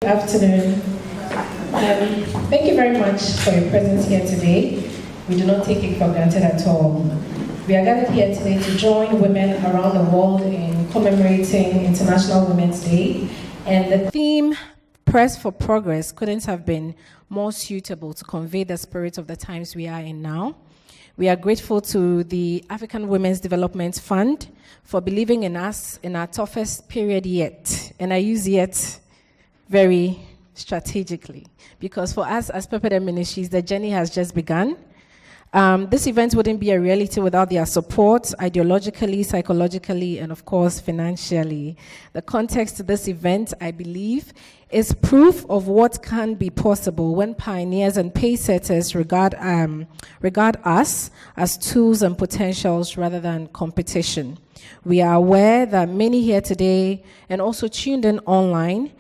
Afternoon. Thank you very much for your presence here today. We do not take it for granted at all. We are gathered here today to join women around the world in commemorating International Women's Day. And the theme, Press for Progress, couldn't have been more suitable to convey the spirit of the times we are in now. We are grateful to the African Women's Development Fund for believing in us in our toughest period yet. And I use yet very strategically, because for us as Pepper Ministries, the journey has just begun. This event wouldn't be a reality without their support, ideologically, psychologically, and of course, financially. The context to this event, I believe, is proof of what can be possible when pioneers and pacesetters regard us as tools and potentials rather than competition. We are aware that many here today, and also tuned in online,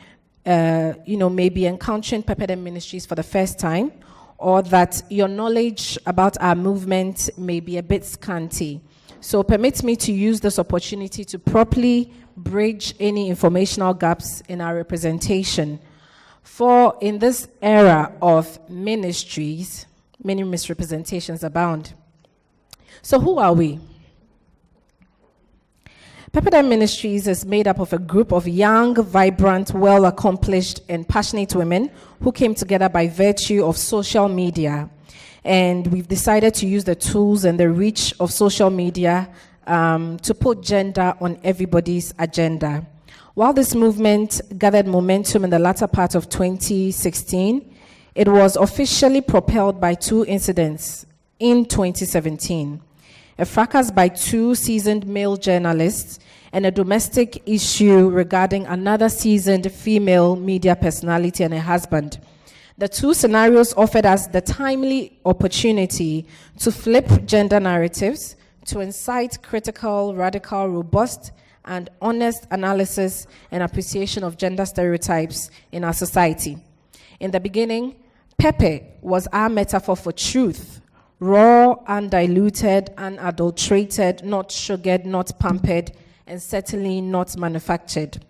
may be encountering Pepper Ministries for the first time, or that your knowledge about our movement may be a bit scanty. So permit me to use this opportunity to properly bridge any informational gaps in our representation. For in this era of ministries, many misrepresentations abound. So who are we? Pepper Ministries is made up of a group of young, vibrant, well-accomplished, and passionate women who came together by virtue of social media. And we've decided to use the tools and the reach of social media to put gender on everybody's agenda. While this movement gathered momentum in the latter part of 2016, it was officially propelled by two incidents in 2017. A fracas by two seasoned male journalists, and a domestic issue regarding another seasoned female media personality and a husband. The two scenarios offered us the timely opportunity to flip gender narratives, to incite critical, radical, robust, and honest analysis and appreciation of gender stereotypes in our society. In the beginning, Pepe was our metaphor for truth, raw, undiluted, unadulterated, not sugared, not pampered, and certainly not manufactured.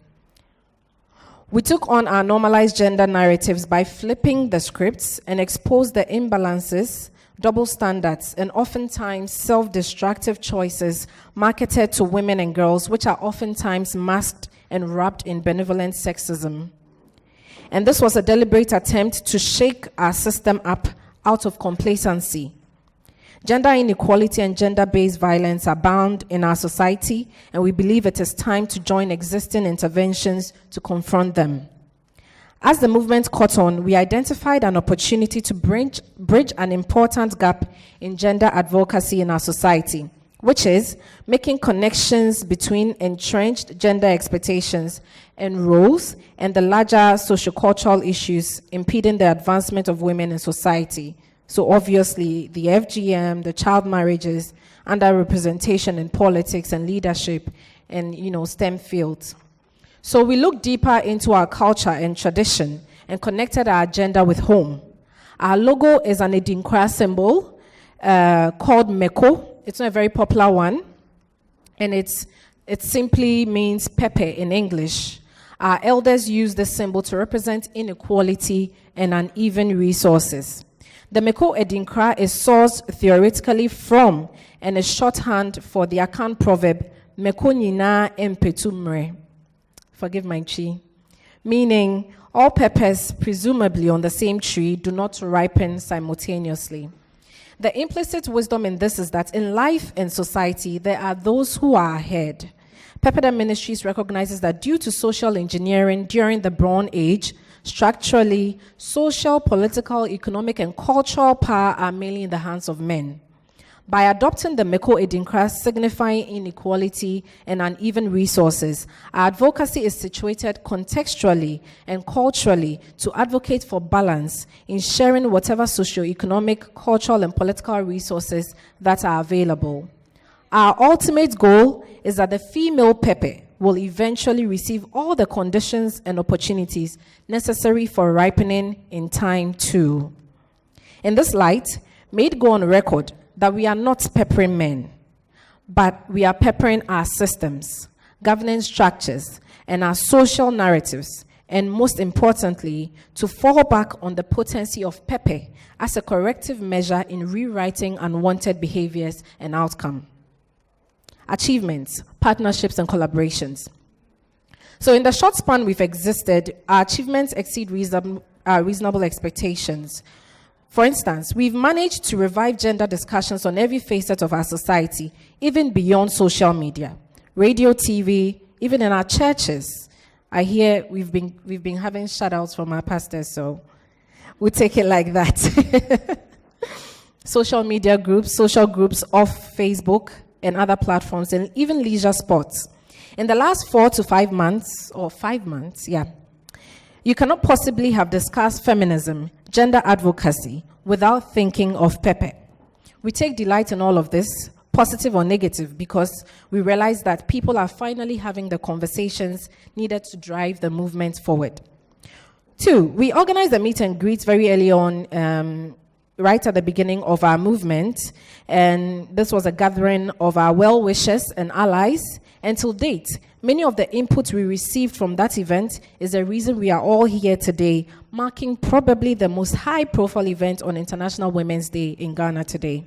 We took on our normalized gender narratives by flipping the scripts and exposed the imbalances, double standards, and oftentimes self-destructive choices marketed to women and girls, which are oftentimes masked and wrapped in benevolent sexism. And this was a deliberate attempt to shake our system up out of complacency. Gender inequality and gender-based violence abound in our society, and we believe it is time to join existing interventions to confront them. As the movement caught on, we identified an opportunity to bridge an important gap in gender advocacy in our society, which is making connections between entrenched gender expectations and roles and the larger sociocultural issues impeding the advancement of women in society. So obviously, the FGM, the child marriages, underrepresentation in politics and leadership, and STEM fields. So we looked deeper into our culture and tradition and connected our agenda with home. Our logo is an Edinkra symbol called Meko. It's not a very popular one, and it simply means pepper in English. Our elders use this symbol to represent inequality and uneven resources. The Meko Edinkra is sourced theoretically from and is shorthand for the Akan proverb, Meko Nina Empetumre. Forgive my chi. Meaning, all peppers, presumably on the same tree, do not ripen simultaneously. The implicit wisdom in this is that in life and society, there are those who are ahead. Pepper Ministries recognizes that due to social engineering during the Bronze Age, structurally, social, political, economic, and cultural power are mainly in the hands of men. By adopting the Meko Edinkra, signifying inequality and uneven resources, our advocacy is situated contextually and culturally to advocate for balance in sharing whatever socioeconomic, cultural, and political resources that are available. Our ultimate goal is that the female Pepe will eventually receive all the conditions and opportunities necessary for ripening in time too. In this light, may it go on record that we are not peppering men, but we are peppering our systems, governance structures, and our social narratives, and most importantly, to fall back on the potency of Pepe as a corrective measure in rewriting unwanted behaviors and outcome. Achievements, partnerships, and collaborations. So in the short span we've existed, our achievements exceed reasonable expectations. For instance, we've managed to revive gender discussions on every facet of our society, even beyond social media, radio, TV, even in our churches. I hear we've been having shout-outs from our pastors, so we'll take it like that. Social media groups, social groups off Facebook and other platforms, and even leisure sports. In the last 4 to 5 months, or 5 months, you cannot possibly have discussed feminism, gender advocacy, without thinking of Pepe. We take delight in all of this, positive or negative, because we realize that people are finally having the conversations needed to drive the movement forward. 2, we organized a meet and greet very early on, right at the beginning of our movement, and this was a gathering of our well-wishers and allies. And till date, many of the inputs we received from that event is the reason we are all here today, marking probably the most high-profile event on International Women's Day in Ghana today.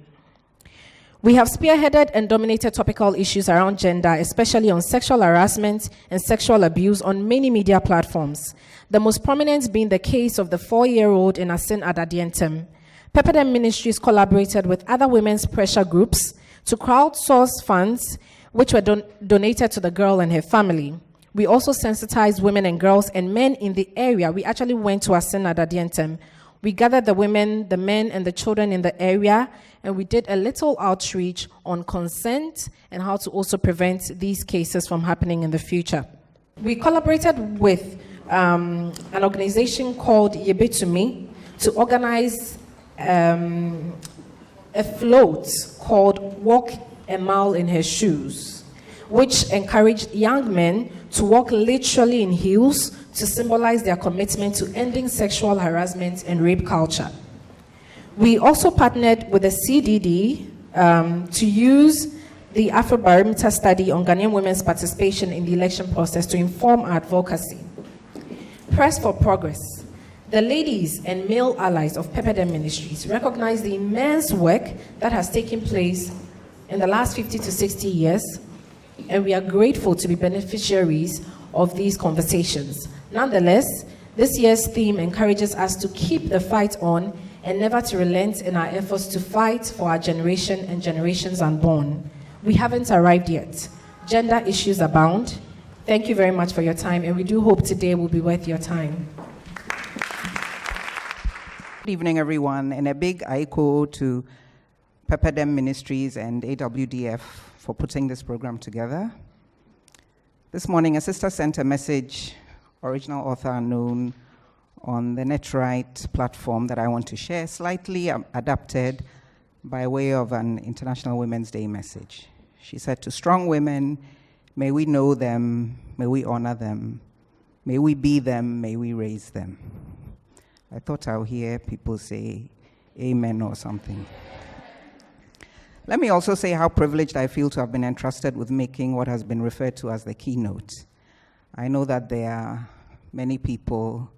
We have spearheaded and dominated topical issues around gender, especially on sexual harassment and sexual abuse on many media platforms, the most prominent being the case of the 4-year-old in Asin Adadientem. Pepperdam Ministries collaborated with other women's pressure groups to crowdsource funds which were donated to the girl and her family. We also sensitized women and girls and men in the area. We actually went to Asin Adadientem. We gathered the women, the men, and the children in the area, and we did a little outreach on consent and how to also prevent these cases from happening in the future. We collaborated with an organization called Yebetumi to organize a float called Walk a Mile in Her Shoes, which encouraged young men to walk literally in heels to symbolize their commitment to ending sexual harassment and rape culture. We also partnered with the CDD to use the Afrobarometer study on Ghanaian women's participation in the election process to inform our advocacy. Press for Progress. The ladies and male allies of Pepperdam Ministries recognize the immense work that has taken place in the last 50 to 60 years, and we are grateful to be beneficiaries of these conversations. Nonetheless, this year's theme encourages us to keep the fight on and never to relent in our efforts to fight for our generation and generations unborn. We haven't arrived yet. Gender issues abound. Thank you very much for your time, and we do hope today will be worth your time. Good evening, everyone, and a big aiko to Pepperdam Ministries and AWDF for putting this program together. This morning, a sister sent a message, original author unknown, on the NetRight platform that I want to share, slightly adapted by way of an International Women's Day message. She said, "To strong women, may we know them, may we honor them, may we be them, may we raise them." I thought I'll hear people say amen or something. Let me also say how privileged I feel to have been entrusted with making what has been referred to as the keynote. I know that there are many people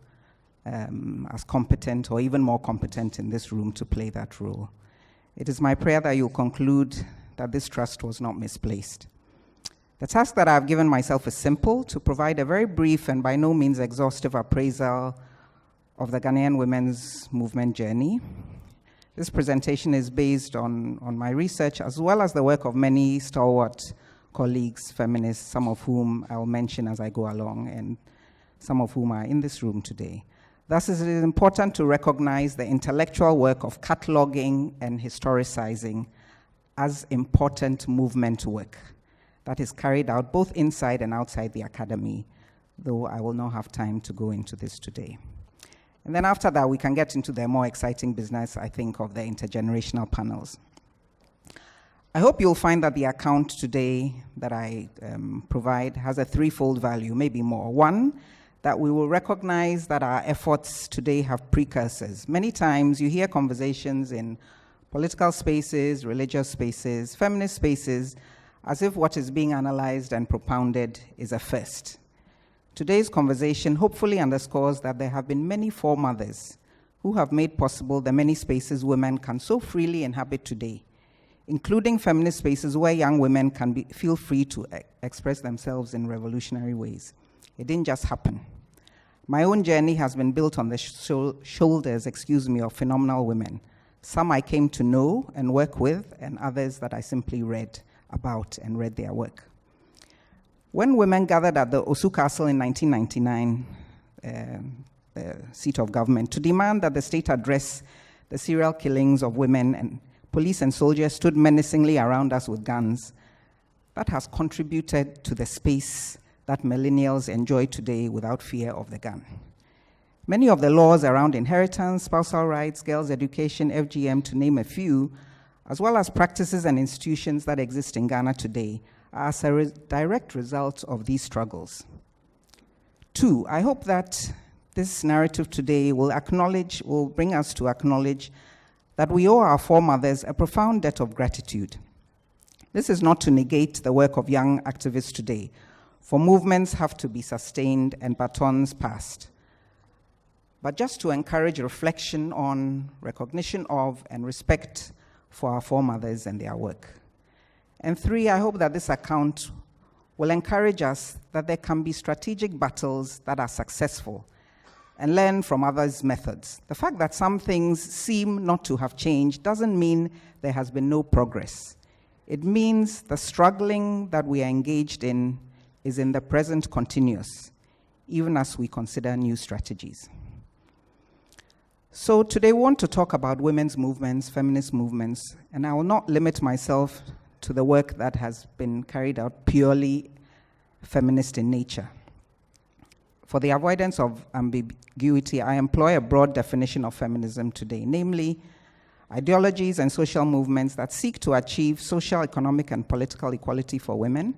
as competent or even more competent in this room to play that role. It is my prayer that you'll conclude that this trust was not misplaced. The task that I've given myself is simple: to provide a very brief and by no means exhaustive appraisal of the Ghanaian women's movement journey. This presentation is based on my research as well as the work of many stalwart colleagues, feminists, some of whom I'll mention as I go along, and some of whom are in this room today. Thus, it is important to recognize the intellectual work of cataloging and historicizing as important movement work that is carried out both inside and outside the academy, though I will not have time to go into this today. And then after that, we can get into the more exciting business, I think, of the intergenerational panels. I hope you'll find that the account today that I provide has a threefold value, maybe more. One, that we will recognize that our efforts today have precursors. Many times you hear conversations in political spaces, religious spaces, feminist spaces, as if what is being analyzed and propounded is a first. Today's conversation hopefully underscores that there have been many foremothers who have made possible the many spaces women can so freely inhabit today, including feminist spaces where young women can feel free to express themselves in revolutionary ways. It didn't just happen. My own journey has been built on the shoulders, of phenomenal women. Some I came to know and work with, and others that I simply read about and read their work. When women gathered at the Osu Castle in 1999, seat of government, to demand that the state address the serial killings of women, and police and soldiers stood menacingly around us with guns, that has contributed to the space that millennials enjoy today without fear of the gun. Many of the laws around inheritance, spousal rights, girls' education, FGM, to name a few, as well as practices and institutions that exist in Ghana today, are as a direct result of these struggles. 2, I hope that this narrative today will bring us to acknowledge that we owe our foremothers a profound debt of gratitude. This is not to negate the work of young activists today, for movements have to be sustained and batons passed, but just to encourage reflection on, recognition of, and respect for our foremothers and their work. And 3, I hope that this account will encourage us that there can be strategic battles that are successful and learn from others' methods. The fact that some things seem not to have changed doesn't mean there has been no progress. It means the struggling that we are engaged in is in the present continuous, even as we consider new strategies. So today we want to talk about women's movements, feminist movements, and I will not limit myself to the work that has been carried out purely feminist in nature. For the avoidance of ambiguity, I employ a broad definition of feminism today, namely ideologies and social movements that seek to achieve social, economic, and political equality for women,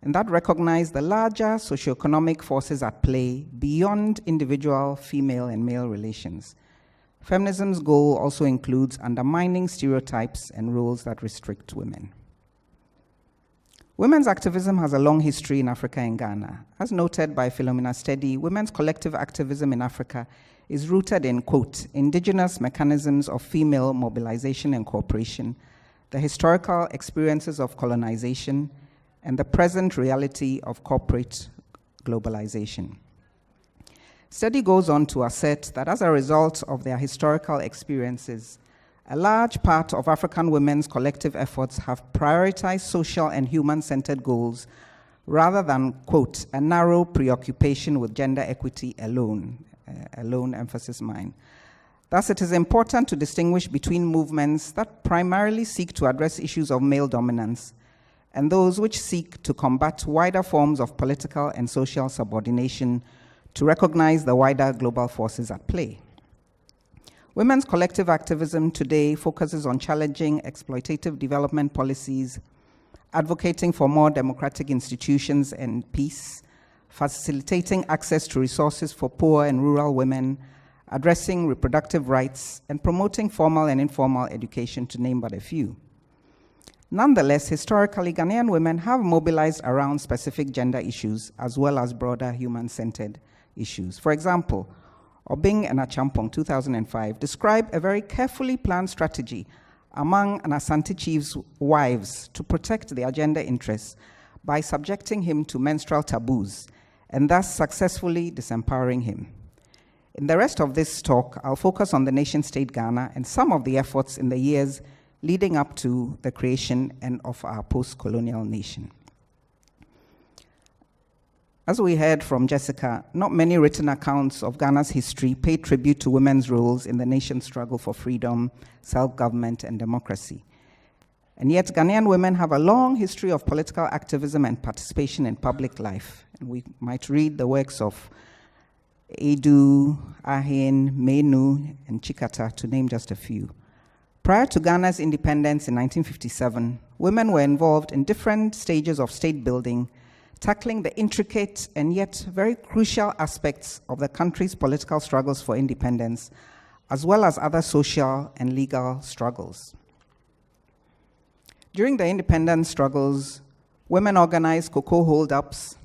and that recognize the larger socioeconomic forces at play beyond individual female and male relations. Feminism's goal also includes undermining stereotypes and roles that restrict women. Women's activism has a long history in Africa and Ghana. As noted by Philomena Steady, women's collective activism in Africa is rooted in, quote, indigenous mechanisms of female mobilization and cooperation, the historical experiences of colonization, and the present reality of corporate globalization. Steady goes on to assert that as a result of their historical experiences, a large part of African women's collective efforts have prioritized social and human-centered goals rather than, quote, a narrow preoccupation with gender equity alone, emphasis mine. Thus, it is important to distinguish between movements that primarily seek to address issues of male dominance and those which seek to combat wider forms of political and social subordination to recognize the wider global forces at play. Women's collective activism today focuses on challenging exploitative development policies, advocating for more democratic institutions and peace, facilitating access to resources for poor and rural women, addressing reproductive rights, and promoting formal and informal education, to name but a few. Nonetheless, historically, Ghanaian women have mobilized around specific gender issues as well as broader human-centered issues. For example, Obing and Achampong, 2005, describe a very carefully planned strategy among an Asante chief's wives to protect their gender interests by subjecting him to menstrual taboos and thus successfully disempowering him. In the rest of this talk, I'll focus on the nation-state Ghana and some of the efforts in the years leading up to the creation and of our post-colonial nation. As we heard from Jessica, not many written accounts of Ghana's history pay tribute to women's roles in the nation's struggle for freedom, self-government, and democracy. And yet, Ghanaian women have a long history of political activism and participation in public life. And we might read the works of Edu, Ahin, Menu, and Chikata, to name just a few. Prior to Ghana's independence in 1957, women were involved in different stages of state building, tackling the intricate and yet very crucial aspects of the country's political struggles for independence, as well as other social and legal struggles. During the independence struggles, women organized cocoa hold-ups,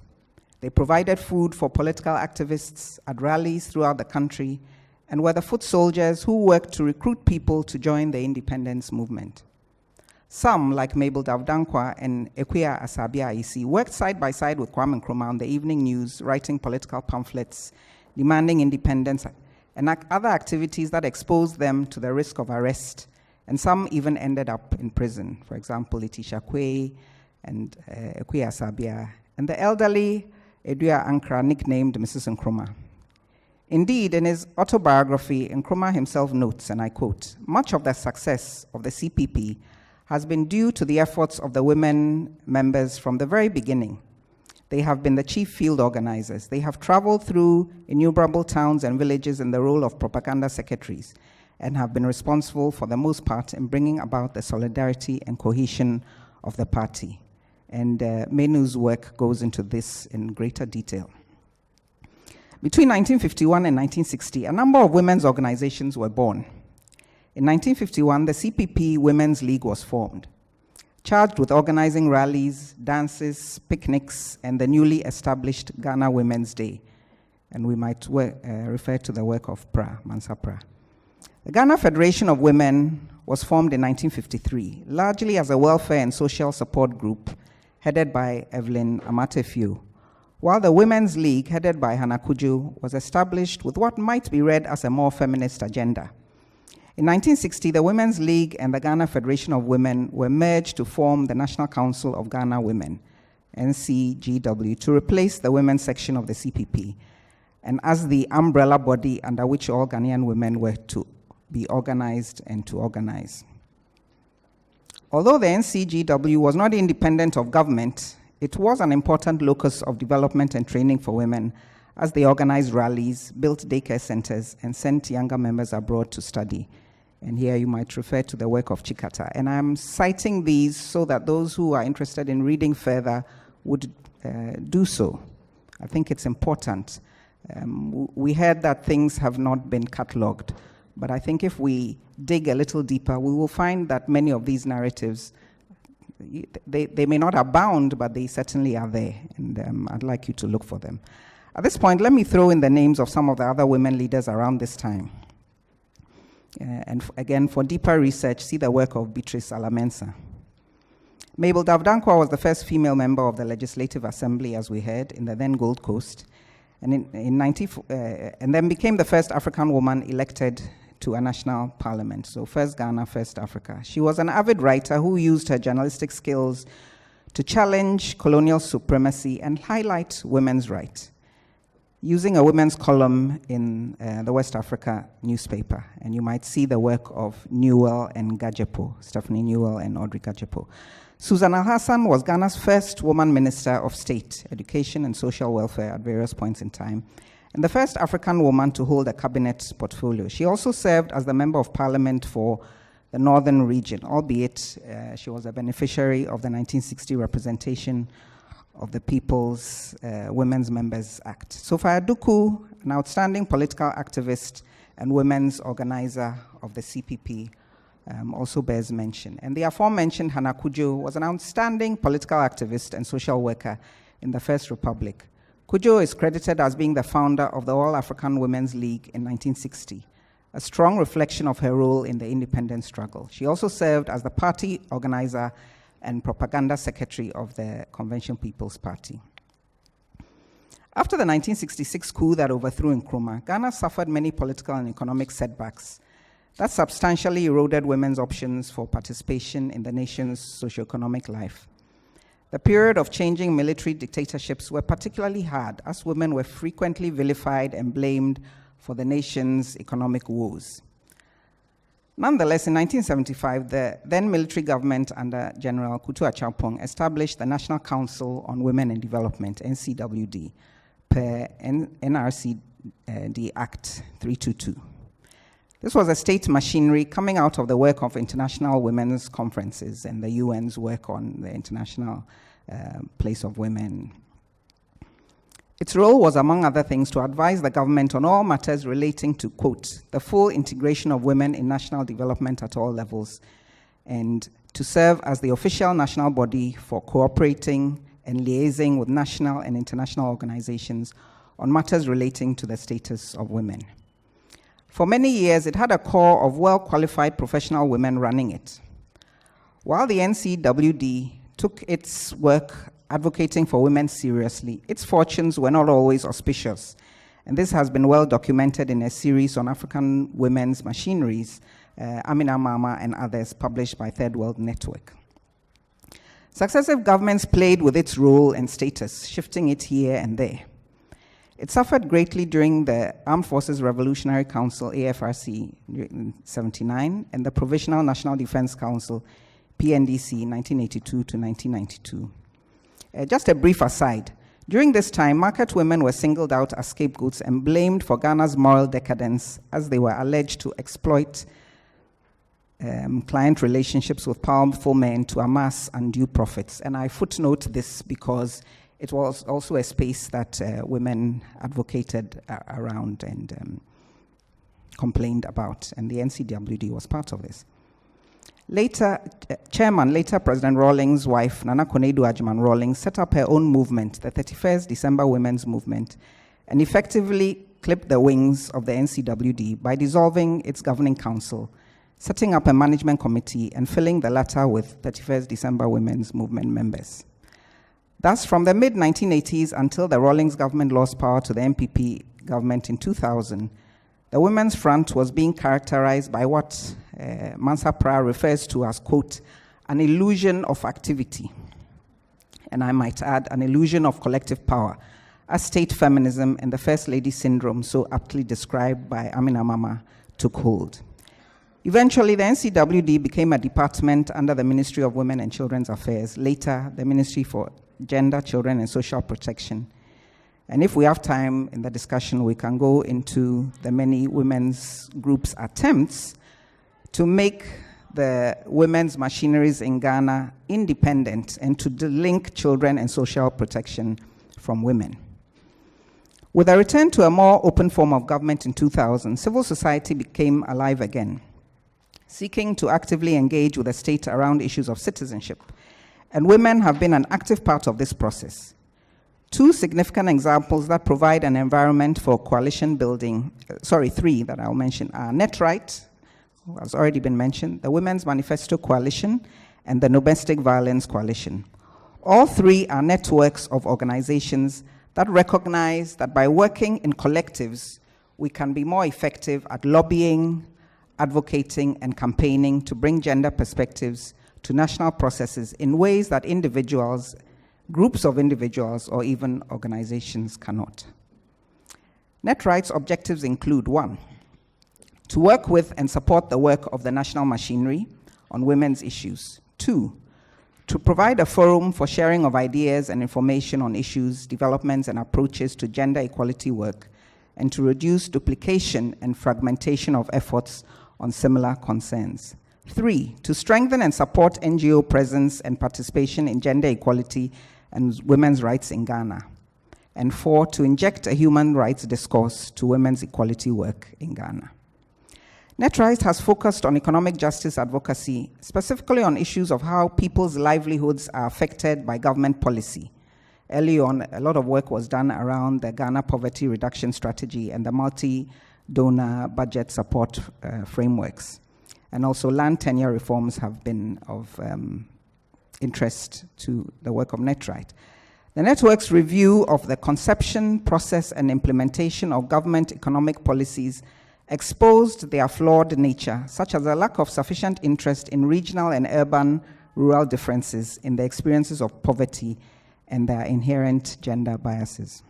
They provided food for political activists at rallies throughout the country and were the foot soldiers who worked to recruit people to join the independence movement. Some, like Mabel Davdankwa and Ekwia Asabia-Isi, worked side by side with Kwame Nkrumah on the evening news, writing political pamphlets, demanding independence, and other activities that exposed them to the risk of arrest. And some even ended up in prison. For example, Letitia Kwei and Ekwia Asabia, and the elderly Edua Ankra, nicknamed Mrs. Nkrumah. Indeed, in his autobiography, Nkrumah himself notes, and I quote, "Much of the success of the CPP has been due to the efforts of the women members from the very beginning. They have been the chief field organizers. They have traveled through innumerable towns and villages in the role of propaganda secretaries and have been responsible for the most part in bringing about the solidarity and cohesion of the party." And Menu's work goes into this in greater detail. Between 1951 and 1960, a number of women's organizations were born. In 1951, the CPP Women's League was formed, charged with organizing rallies, dances, picnics, and the newly established Ghana Women's Day. And we might refer to the work of Mansa Pra. The Ghana Federation of Women was formed in 1953, largely as a welfare and social support group headed by Evelyn Amatefio, while the Women's League, headed by Hannah Kujo, was established with what might be read as a more feminist agenda. In 1960, the Women's League and the Ghana Federation of Women were merged to form the National Council of Ghana Women, NCGW, to replace the women's section of the CPP, and as the umbrella body under which all Ghanaian women were to be organized and to organize. Although the NCGW was not independent of government, it was an important locus of development and training for women as they organized rallies, built daycare centers, and sent younger members abroad to study. And here you might refer to the work of Chikata. And I'm citing these so that those who are interested in reading further would do so. I think it's important. We heard that things have not been catalogued, but I think if we dig a little deeper, we will find that many of these narratives, they may not abound, but they certainly are there, and I'd like you to look for them. At this point, let me throw in the names of some of the other women leaders around this time. And again, for deeper research, see the work of Beatrice Alamensa. Mabel Davdankwa was the first female member of the Legislative Assembly, as we heard, in the then Gold Coast, and and then became the first African woman elected to a national parliament. So first Ghana, first Africa. She was an avid writer who used her journalistic skills to challenge colonial supremacy and highlight women's rights, using a women's column in the West Africa newspaper. And you might see the work of Newell and Gajepo, Stephanie Newell and Audrey Gajepo. Susan Al-Hassan was Ghana's first woman minister of state, education and social welfare at various points in time, and the first African woman to hold a cabinet portfolio. She also served as the member of parliament for the northern region, albeit she was a beneficiary of the 1960 Representation of the People's Women's Members Act. Sophia Duku, an outstanding political activist and women's organizer of the CPP, also bears mention. And the aforementioned Hannah Kujo was an outstanding political activist and social worker in the First Republic. Kujo is credited as being the founder of the All African Women's League in 1960, a strong reflection of her role in the independence struggle. She also served as the party organizer and propaganda secretary of the Convention People's Party. After the 1966 coup that overthrew Nkrumah, Ghana suffered many political and economic setbacks that substantially eroded women's options for participation in the nation's socioeconomic life. The period of changing military dictatorships were particularly hard, as women were frequently vilified and blamed for the nation's economic woes. Nonetheless, in 1975, the then military government under General Kutu Achampong established the National Council on Women and Development, NCWD, per NRCD Act 322. This was a state machinery coming out of the work of international women's conferences and the UN's work on the international place of women. Its role was, among other things, to advise the government on all matters relating to, quote, the full integration of women in national development at all levels, and to serve as the official national body for cooperating and liaising with national and international organizations on matters relating to the status of women. For many years, it had a core of well-qualified professional women running it. While the NCWD took its work advocating for women seriously, its fortunes were not always auspicious, and this has been well documented in a series on African women's machineries, Amina Mama and others, published by Third World Network. Successive governments played with its role and status, shifting it here and there. It suffered greatly during the Armed Forces Revolutionary Council, AFRC, in 1979, and the Provisional National Defense Council, PNDC, 1982 to 1992. Just a brief aside. During this time, market women were singled out as scapegoats and blamed for Ghana's moral decadence as they were alleged to exploit client relationships with powerful men to amass undue profits. And I footnote this because it was also a space that women advocated around and complained about, and the NCWD was part of this. Later President Rawlings' wife, Nana Konadu Agyeman Rawlings, set up her own movement, the 31st December Women's Movement, and effectively clipped the wings of the NCWD by dissolving its governing council, setting up a management committee, and filling the latter with 31st December Women's Movement members. Thus, from the mid-1980s until the Rawlings government lost power to the MPP government in 2000, the Women's Front was being characterized by what Mansa Pra refers to as, quote, an illusion of activity. And I might add, an illusion of collective power, as state feminism and the First Lady syndrome, so aptly described by Amina Mama, took hold. Eventually, the NCWD became a department under the Ministry of Women and Children's Affairs, later the Ministry for Gender, Children and Social Protection. And if we have time in the discussion, we can go into the many women's groups' attempts to make the women's machineries in Ghana independent and to link children and social protection from women. With a return to a more open form of government in 2000, civil society became alive again, seeking to actively engage with the state around issues of citizenship. And women have been an active part of this process. Two significant examples that provide an environment for coalition building, three that I'll mention are NetRight, who has already been mentioned, the Women's Manifesto Coalition, and the Domestic Violence Coalition. All three are networks of organizations that recognize that by working in collectives, we can be more effective at lobbying, advocating, and campaigning to bring gender perspectives to national processes in ways that individuals, groups of individuals, or even organizations cannot. NetRight's objectives include: 1, to work with and support the work of the national machinery on women's issues. 2, to provide a forum for sharing of ideas and information on issues, developments, and approaches to gender equality work, and to reduce duplication and fragmentation of efforts on similar concerns. 3, to strengthen and support NGO presence and participation in gender equality and women's rights in Ghana. And 4, to inject a human rights discourse to women's equality work in Ghana. NetRight has focused on economic justice advocacy, specifically on issues of how people's livelihoods are affected by government policy. Early on, a lot of work was done around the Ghana Poverty Reduction Strategy and the multi-donor budget support frameworks. And also land tenure reforms have been of interest to the work of NetRight. The network's review of the conception, process, and implementation of government economic policies exposed their flawed nature, such as a lack of sufficient interest in regional and urban rural differences in the experiences of poverty and their inherent gender biases.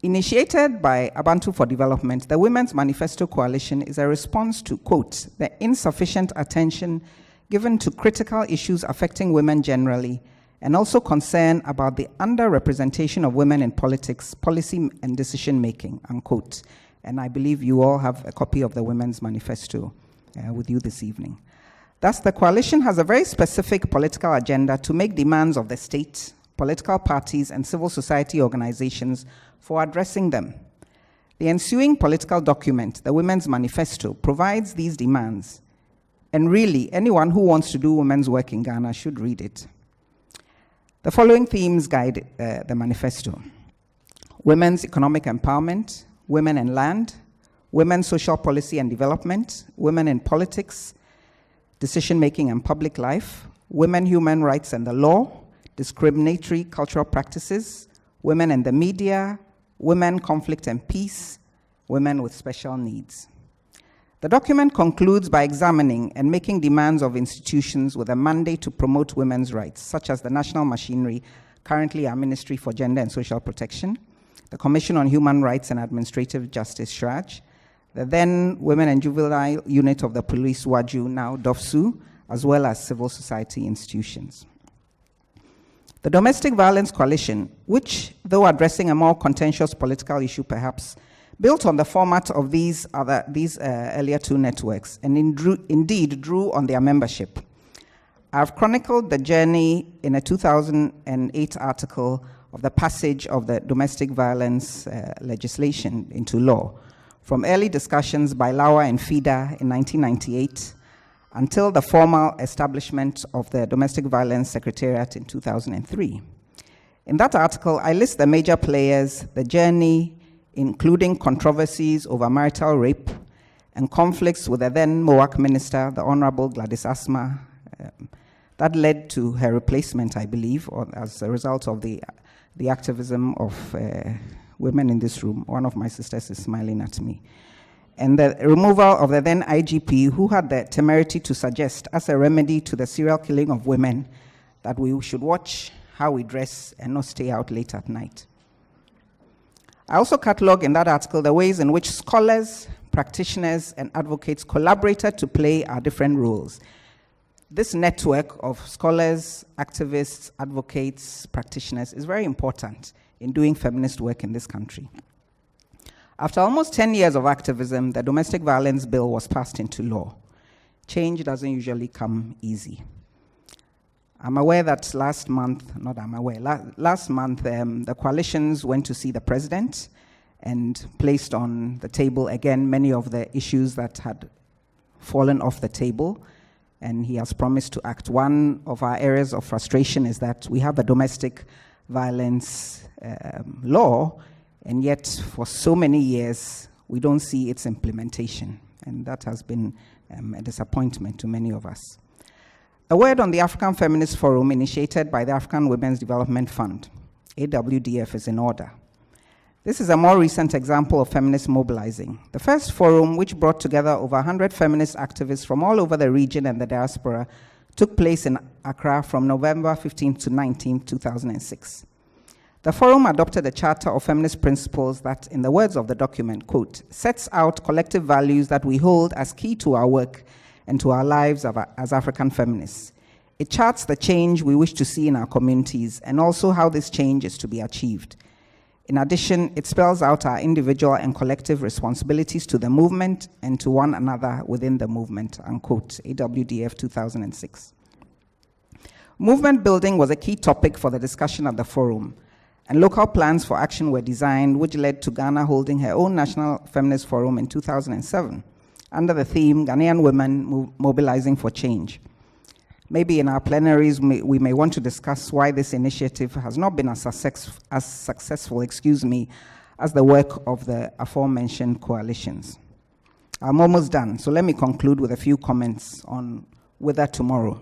Initiated by Abantu for Development, the Women's Manifesto Coalition is a response to, quote, the insufficient attention given to critical issues affecting women generally, and also concern about the underrepresentation of women in politics, policy, and decision-making, unquote. And I believe you all have a copy of the Women's Manifesto with you this evening. Thus, the coalition has a very specific political agenda to make demands of the state, political parties, and civil society organizations for addressing them. The ensuing political document, the Women's Manifesto, provides these demands. And really, anyone who wants to do women's work in Ghana should read it. The following themes guide the manifesto: women's economic empowerment, women and land, women's social policy and development, women in politics, decision-making and public life, women, human rights and the law, discriminatory cultural practices, women in the media, women, conflict and peace, women with special needs. The document concludes by examining and making demands of institutions with a mandate to promote women's rights, such as the national machinery, currently our Ministry for Gender and Social Protection, the Commission on Human Rights and Administrative Justice, SHRAJ, the then Women and Juvenile Unit of the Police, WAJU, now DOFSU, as well as civil society institutions. The Domestic Violence Coalition, which, though addressing a more contentious political issue perhaps, built on the format of these earlier two networks, and indeed drew on their membership. I've chronicled the journey in a 2008 article of the passage of the domestic violence legislation into law, from early discussions by Lawa and FIDA in 1998 until the formal establishment of the Domestic Violence Secretariat in 2003. In that article, I list the major players, the journey, including controversies over marital rape and conflicts with the then MOAC minister, the Honorable Gladys Asma, that led to her replacement, I believe, or as a result of the activism of women in this room. One of my sisters is smiling at me. And the removal of the then IGP, who had the temerity to suggest, as a remedy to the serial killing of women, that we should watch how we dress and not stay out late at night. I also catalogue in that article the ways in which scholars, practitioners, and advocates collaborated to play our different roles. This network of scholars, activists, advocates, practitioners is very important in doing feminist work in this country. After almost 10 years of activism, the Domestic Violence Bill was passed into law. Change doesn't usually come easy. I'm aware that last month, the coalitions went to see the president and placed on the table again many of the issues that had fallen off the table, and he has promised to act. One of our areas of frustration is that we have a domestic violence law, and yet for so many years we don't see its implementation, and that has been a disappointment to many of us. A word on the African Feminist Forum initiated by the African Women's Development Fund, AWDF, is in order. This is a more recent example of feminist mobilizing. The first forum, which brought together over 100 feminist activists from all over the region and the diaspora, took place in Accra from November 15 to 19, 2006. The forum adopted a charter of feminist principles that, in the words of the document, quote, sets out collective values that we hold as key to our work and to our lives as African feminists. It charts the change we wish to see in our communities and also how this change is to be achieved. In addition, it spells out our individual and collective responsibilities to the movement and to one another within the movement, unquote, AWDF 2006. Movement building was a key topic for the discussion at the forum, and local plans for action were designed, which led to Ghana holding her own National Feminist Forum in 2007, under the theme, Ghanaian Women Mobilizing for Change. Maybe in our plenaries, we may want to discuss why this initiative has not been as successful, as the work of the aforementioned coalitions. I'm almost done, so let me conclude with a few comments on Wither Tomorrow.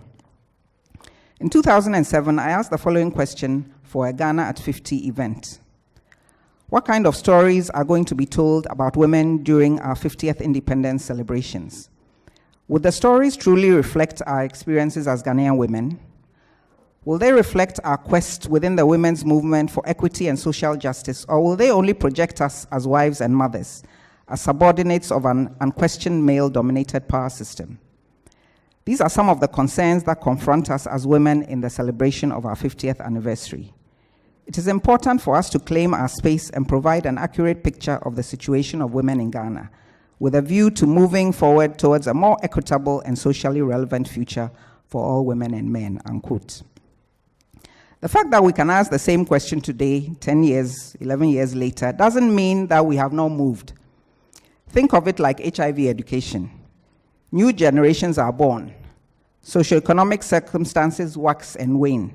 In 2007, I asked the following question for a Ghana at 50 event. What kind of stories are going to be told about women during our 50th independence celebrations? Would the stories truly reflect our experiences as Ghanaian women? Will they reflect our quest within the women's movement for equity and social justice, or will they only project us as wives and mothers, as subordinates of an unquestioned male-dominated power system? These are some of the concerns that confront us as women in the celebration of our 50th anniversary. It is important for us to claim our space and provide an accurate picture of the situation of women in Ghana, with a view to moving forward towards a more equitable and socially relevant future for all women and men, unquote. The fact that we can ask the same question today, 10 years, 11 years later, doesn't mean that we have not moved. Think of it like HIV education. New generations are born. Socioeconomic circumstances wax and wane.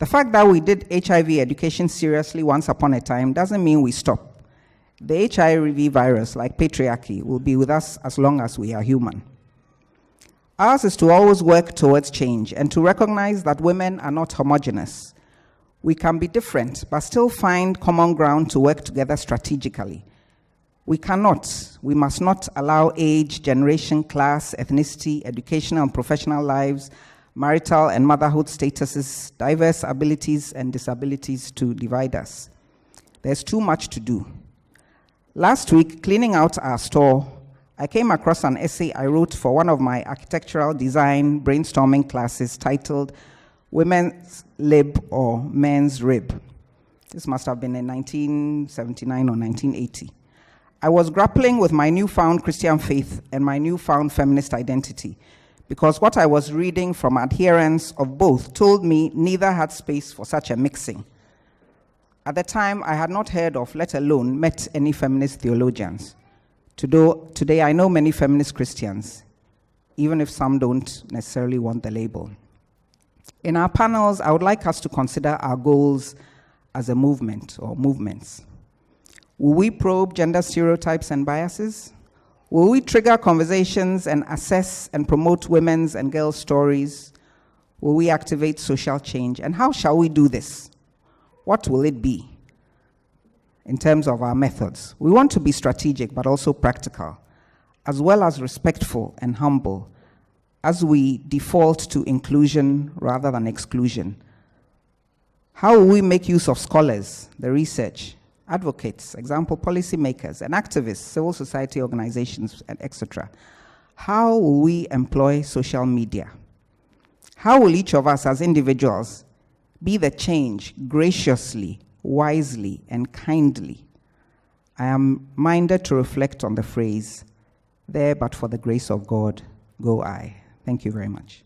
The fact that we did HIV education seriously once upon a time doesn't mean we stop. The HIV virus, like patriarchy, will be with us as long as we are human. Ours is to always work towards change and to recognize that women are not homogeneous. We can be different, but still find common ground to work together strategically. We must not allow age, generation, class, ethnicity, educational and professional lives, marital and motherhood statuses, diverse abilities and disabilities to divide us. There's too much to do. Last week, cleaning out our store, I came across an essay I wrote for one of my architectural design brainstorming classes titled Women's Lib or Men's Rib. This must have been in 1979 or 1980. I was grappling with my newfound Christian faith and my newfound feminist identity, because what I was reading from adherents of both told me neither had space for such a mixing. At the time, I had not heard of, let alone met any feminist theologians. Today, I know many feminist Christians, even if some don't necessarily want the label. In our panels, I would like us to consider our goals as a movement or movements. Will we probe gender stereotypes and biases? Will we trigger conversations and assess and promote women's and girls' stories? Will we activate social change? And how shall we do this? What will it be in terms of our methods? We want to be strategic but also practical, as well as respectful and humble, as we default to inclusion rather than exclusion. How will we make use of scholars, the research, advocates, example, policymakers, and activists, civil society organizations, and etc.? How will we employ social media? How will each of us as individuals be the change graciously, wisely, and kindly? I am minded to reflect on the phrase, "There but for the grace of God, go I." Thank you very much.